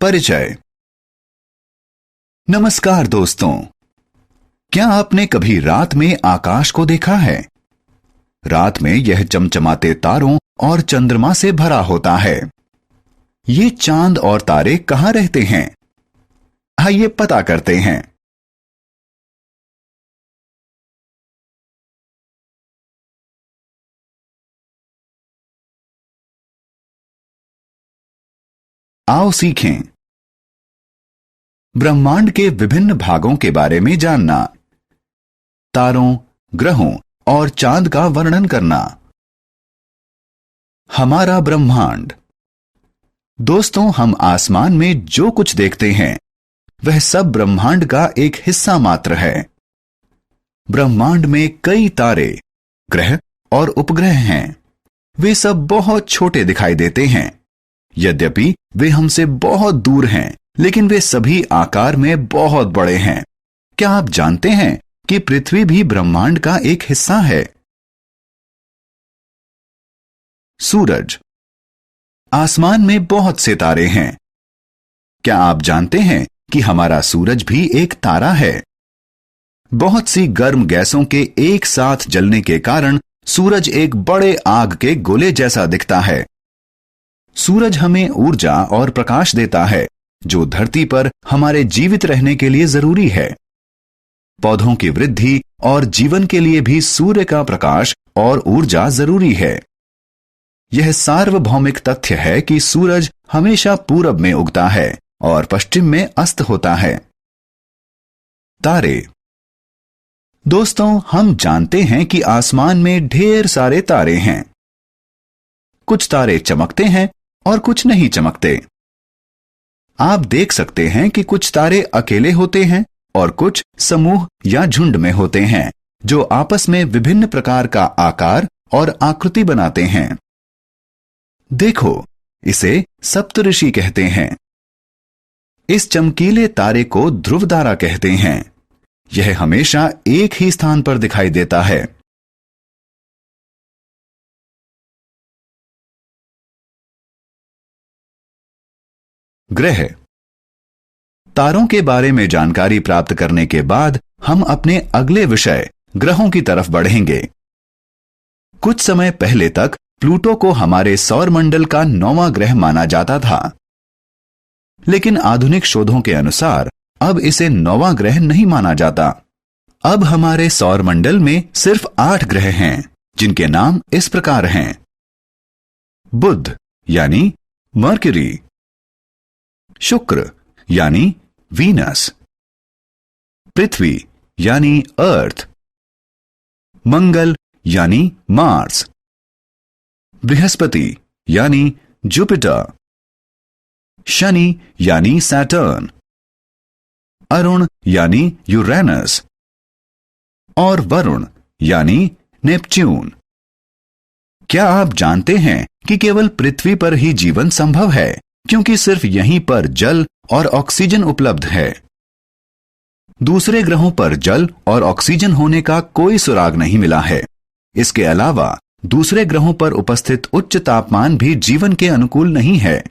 परिचय। नमस्कार दोस्तों, क्या आपने कभी रात में आकाश को देखा है? रात में यह चमचमाते तारों और चंद्रमा से भरा होता है। ये चांद और तारे कहां रहते हैं? आइए पता करते हैं। आओ सीखें। ब्रह्मांड के विभिन्न भागों के बारे में जानना, तारों, ग्रहों और चांद का वर्णन करना। हमारा ब्रह्मांड। दोस्तों, हम आसमान में जो कुछ देखते हैं वह सब ब्रह्मांड का एक हिस्सा मात्र है। ब्रह्मांड में कई तारे, ग्रह और उपग्रह हैं। वे सब बहुत छोटे दिखाई देते हैं। यद्यपि वे हमसे बहुत दूर हैं, लेकिन वे सभी आकार में बहुत बड़े हैं। क्या आप जानते हैं कि पृथ्वी भी ब्रह्मांड का एक हिस्सा है? सूरज। आसमान में बहुत से तारे हैं। क्या आप जानते हैं कि हमारा सूरज भी एक तारा है? बहुत सी गर्म गैसों के एक साथ जलने के कारण सूरज एक बड़े आग के गोले जैसा दिखता है। सूरज हमें ऊर्जा और प्रकाश देता है, जो धरती पर हमारे जीवित रहने के लिए जरूरी है। पौधों की वृद्धि और जीवन के लिए भी सूर्य का प्रकाश और ऊर्जा जरूरी है। यह सार्वभौमिक तथ्य है कि सूरज हमेशा पूरब में उगता है और पश्चिम में अस्त होता है। तारे। दोस्तों, हम जानते हैं कि आसमान में ढेर सारे तारे हैं। कुछ तारे चमकते हैं और कुछ नहीं चमकते। आप देख सकते हैं कि कुछ तारे अकेले होते हैं और कुछ समूह या झुंड में होते हैं, जो आपस में विभिन्न प्रकार का आकार और आकृति बनाते हैं। देखो, इसे सप्तऋषि कहते हैं। इस चमकीले तारे को ध्रुव तारा कहते हैं। यह हमेशा एक ही स्थान पर दिखाई देता है। ग्रह। तारों के बारे में जानकारी प्राप्त करने के बाद हम अपने अगले विषय ग्रहों की तरफ बढ़ेंगे। कुछ समय पहले तक प्लूटो को हमारे सौरमंडल का 9वां ग्रह माना जाता था, लेकिन आधुनिक शोधों के अनुसार अब इसे 9वां ग्रह नहीं माना जाता। अब हमारे सौरमंडल में सिर्फ 8 ग्रह हैं, जिनके नाम इस प्रकार हैं: बुध यानी मर्क्यूरी, शुक्र यानी वीनस, पृथ्वी यानी अर्थ, मंगल यानी मार्स, बृहस्पति यानी जुपिटर, शनि यानी सैटर्न, अरुण यानी यूरेनस और वरुण यानी नेपच्यून। क्या आप जानते हैं कि केवल पृथ्वी पर ही जीवन संभव है, क्योंकि सिर्फ यहीं पर जल और ऑक्सीजन उपलब्ध है। दूसरे ग्रहों पर जल और ऑक्सीजन होने का कोई सुराग नहीं मिला है। इसके अलावा दूसरे ग्रहों पर उपस्थित उच्च तापमान भी जीवन के अनुकूल नहीं है।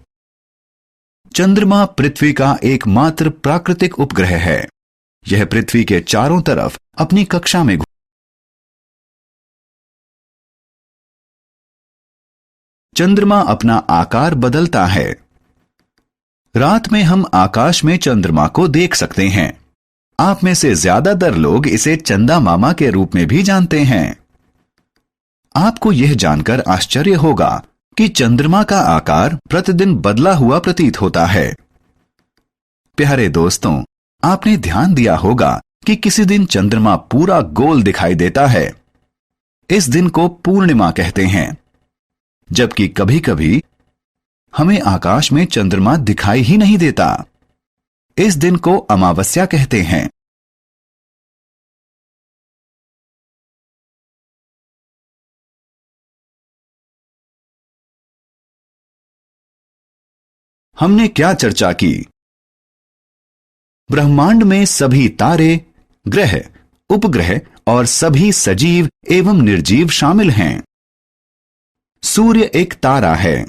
चंद्रमा पृथ्वी का एकमात्र प्राकृतिक उपग्रह है। यह पृथ्वी के चारों तरफ अपनी कक्षा में चंद्रमा अपना आकार बदलता है। रात में हम आकाश में चंद्रमा को देख सकते हैं। आप में से ज्यादातर लोग इसे चंदा मामा के रूप में भी जानते हैं। आपको यह जानकर आश्चर्य होगा कि चंद्रमा का आकार प्रतिदिन बदला हुआ प्रतीत होता है। प्यारे दोस्तों, आपने ध्यान दिया होगा कि किसी दिन चंद्रमा पूरा गोल दिखाई देता है। इस दिन को पूर्णिमा कहते हैं, जबकि कभी-कभी हमें आकाश में चंद्रमा दिखाई ही नहीं देता। इस दिन को अमावस्या कहते हैं। हमने क्या चर्चा की? ब्रह्मांड में सभी तारे, ग्रह, उपग्रह और सभी सजीव एवं निर्जीव शामिल हैं। सूर्य एक तारा है।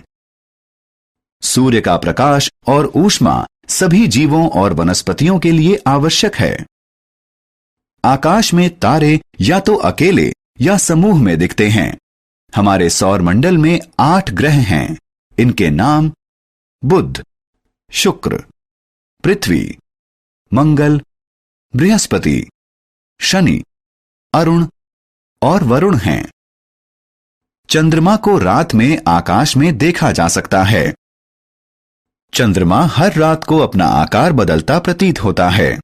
सूर्य का प्रकाश और ऊष्मा सभी जीवों और वनस्पतियों के लिए आवश्यक है। आकाश में तारे या तो अकेले या समूह में दिखते हैं। हमारे सौर मंडल में 8 ग्रह हैं। इनके नाम बुध, शुक्र, पृथ्वी, मंगल, बृहस्पति, शनि, अरुण और वरुण हैं। चंद्रमा को रात में आकाश में देखा जा सकता है। चंद्रमा हर रात को अपना आकार बदलता प्रतीत होता है।